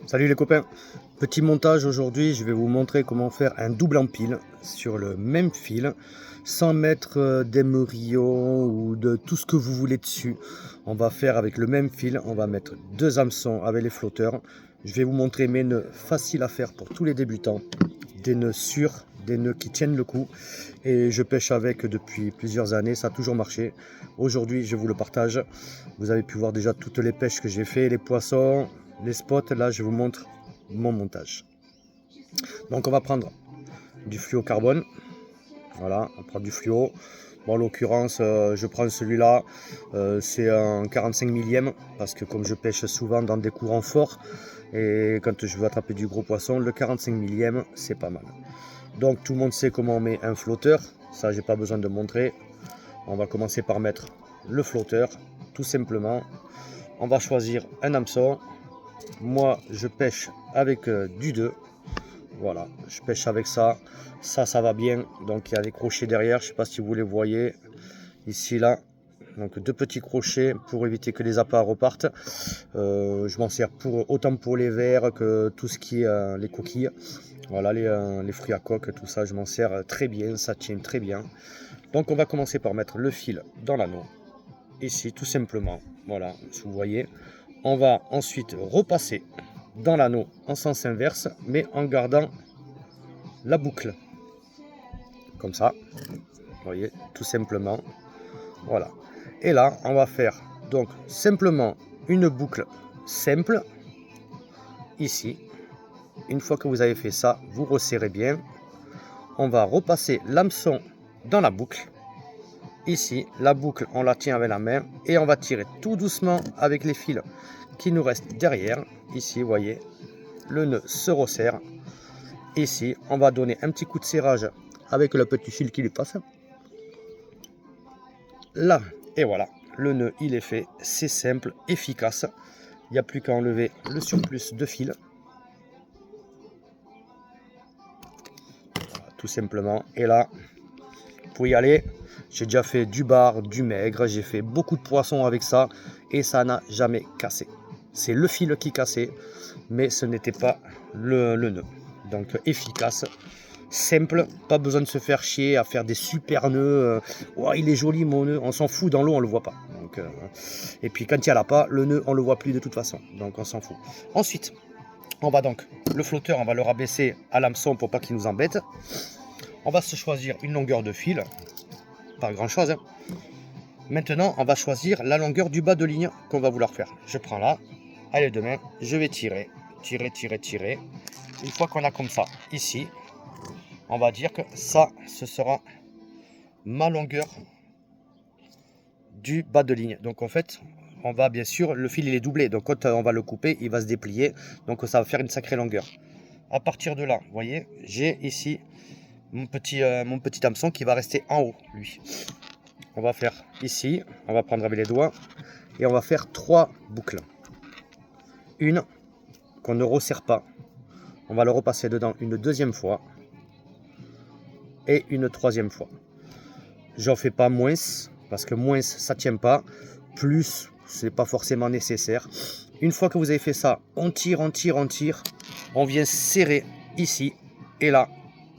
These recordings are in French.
Salut les copains, petit montage aujourd'hui, je vais vous montrer comment faire un double empile sur le même fil sans mettre d'émerillon ou de tout ce que vous voulez dessus. On va faire avec le même fil, on va mettre deux hameçons avec les flotteurs. Je vais vous montrer mes nœuds faciles à faire pour tous les débutants, des nœuds sûrs, des nœuds qui tiennent le coup, et je pêche avec depuis plusieurs années, ça a toujours marché. Aujourd'hui je vous le partage, vous avez pu voir déjà toutes les pêches que j'ai fait, les poissons, les spots. Là je vous montre mon montage. Donc on va prendre du fluocarbone, voilà, on prend du fluo. Bon, en l'occurrence je prends celui-là, c'est un 45 millième parce que comme je pêche souvent dans des courants forts et quand je veux attraper du gros poisson, le 45 millième c'est pas mal. Donc tout le monde sait comment on met un flotteur, ça j'ai pas besoin de montrer. On va commencer par mettre le flotteur, tout simplement. On va choisir un hameçon. Moi je pêche avec du 2. Voilà, je pêche avec ça. Ça va bien. Donc il y a des crochets derrière, je sais pas si vous les voyez. Ici, là. Donc deux petits crochets pour éviter que les appâts repartent. Je m'en sers autant pour les vers que tout ce qui est les coquilles. Voilà, les fruits à coque, tout ça, je m'en sers très bien, ça tient très bien. Donc on va commencer par mettre le fil dans l'anneau. Ici, tout simplement. Voilà, si vous voyez. On va ensuite repasser dans l'anneau en sens inverse, mais en gardant la boucle. Comme ça. Vous voyez, tout simplement. Voilà. Et là, on va faire donc simplement une boucle simple. Ici. Une fois que vous avez fait ça, vous resserrez bien. On va repasser l'hameçon dans la boucle. Ici, la boucle, on la tient avec la main et on va tirer tout doucement avec les fils qui nous restent derrière. Ici, vous voyez, le nœud se resserre. Ici, on va donner un petit coup de serrage avec le petit fil qui lui passe. Là, et voilà, le nœud, il est fait. C'est simple, efficace. Il n'y a plus qu'à enlever le surplus de fil. Voilà, tout simplement. Et là, pour y aller, j'ai déjà fait du bar, du maigre, j'ai fait beaucoup de poissons avec ça et ça n'a jamais cassé. C'est le fil qui cassait, mais ce n'était pas le nœud. Donc efficace, simple, pas besoin de se faire chier à faire des super nœuds. Oh, il est joli mon nœud, on s'en fout, dans l'eau on le voit pas. Donc, et puis quand il n'y en a pas, le nœud on le voit plus de toute façon, donc on s'en fout. Ensuite, on va donc, le flotteur, on va le rabaisser à l'hameçon pour pas qu'il nous embête. On va se choisir une longueur de fil, pas grand chose. Hein. Maintenant, on va choisir la longueur du bas de ligne qu'on va vouloir faire. Je prends là, allez de main, je vais tirer, tirer. Une fois qu'on a comme ça, ici, on va dire que ça, ce sera ma longueur du bas de ligne. Donc en fait, on va bien sûr, le fil il est doublé, donc quand on va le couper, il va se déplier, donc ça va faire une sacrée longueur. À partir de là, vous voyez, j'ai ici mon petit hameçon qui va rester en haut, lui. On va faire ici, on va prendre avec les doigts et on va faire 3 boucles. Une qu'on ne resserre pas, on va le repasser dedans une deuxième fois et une troisième fois. J'en fais pas moins parce que moins ça tient pas, plus c'est pas forcément nécessaire. Une fois que vous avez fait ça, on tire, on vient serrer ici et là.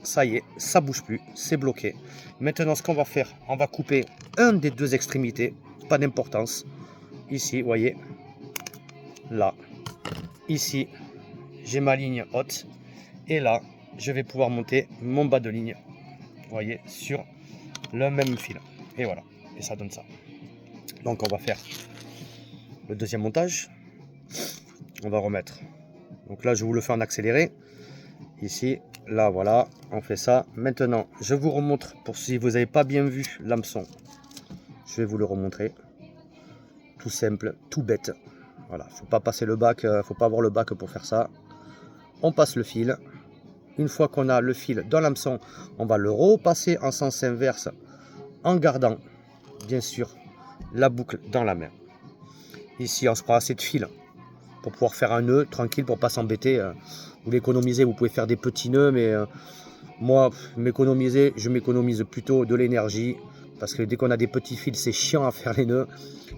Ça y est, ça bouge plus, c'est bloqué. Maintenant, ce qu'on va faire, on va couper un des deux extrémités, pas d'importance. Ici, vous voyez, là, ici, j'ai ma ligne haute. Et là, je vais pouvoir monter mon bas de ligne, vous voyez, sur le même fil. Et voilà, et ça donne ça. Donc, on va faire le deuxième montage. On va remettre. Donc là, je vous le fais en accéléré. Ici, là, voilà, on fait ça. Maintenant, je vous remontre, pour si vous n'avez pas bien vu l'hameçon, je vais vous le remontrer. Tout simple, tout bête. Voilà, faut pas passer le bac, faut pas avoir le bac pour faire ça. On passe le fil. Une fois qu'on a le fil dans l'hameçon, on va le repasser en sens inverse en gardant, bien sûr, la boucle dans la main. Ici, on se prend assez de fil pour pouvoir faire un nœud tranquille, pour pas s'embêter. Vous l'économisez, vous pouvez faire des petits nœuds, mais moi, je m'économise plutôt de l'énergie, parce que dès qu'on a des petits fils, c'est chiant à faire les nœuds.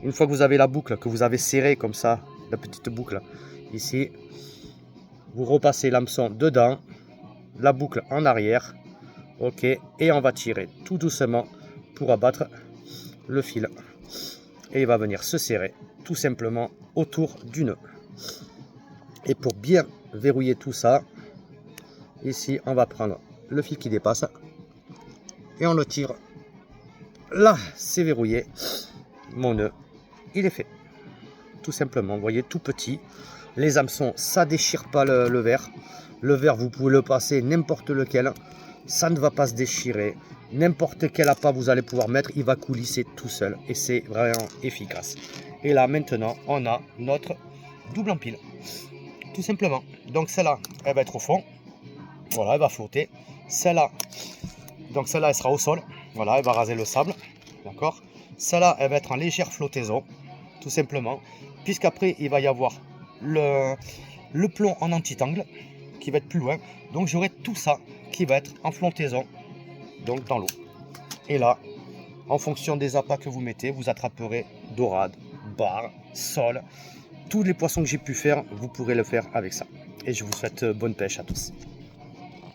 Une fois que vous avez la boucle, que vous avez serré comme ça, la petite boucle, ici, Vous repassez l'hameçon dedans, la boucle en arrière. Ok, et on va tirer tout doucement pour abattre le fil. Et il va venir se serrer tout simplement autour du nœud. Et pour bien verrouiller tout ça, ici on va prendre le fil qui dépasse et on le tire. Là, c'est verrouillé. Mon nœud, il est fait. Tout simplement, vous voyez, tout petit. Les hameçons, ça déchire pas le verre. Le verre, vous pouvez le passer n'importe lequel. Ça ne va pas se déchirer. N'importe quel appât vous allez pouvoir mettre, il va coulisser tout seul. Et c'est vraiment efficace. Et là, maintenant, on a notre double empile. Tout simplement. Donc celle-là, elle va être au fond. Voilà, elle va flotter. Celle-là, donc celle-là, elle sera au sol. Voilà, elle va raser le sable. D'accord. Celle-là, elle va être en légère flottaison. Tout simplement. Puisqu'après, il va y avoir le plomb en anti-tangle qui va être plus loin. Donc j'aurai tout ça qui va être en flottaison, donc dans l'eau. Et là, en fonction des appâts que vous mettez, vous attraperez dorade, bar, sole. Tous les poissons que j'ai pu faire, vous pourrez le faire avec ça. Et je vous souhaite bonne pêche à tous.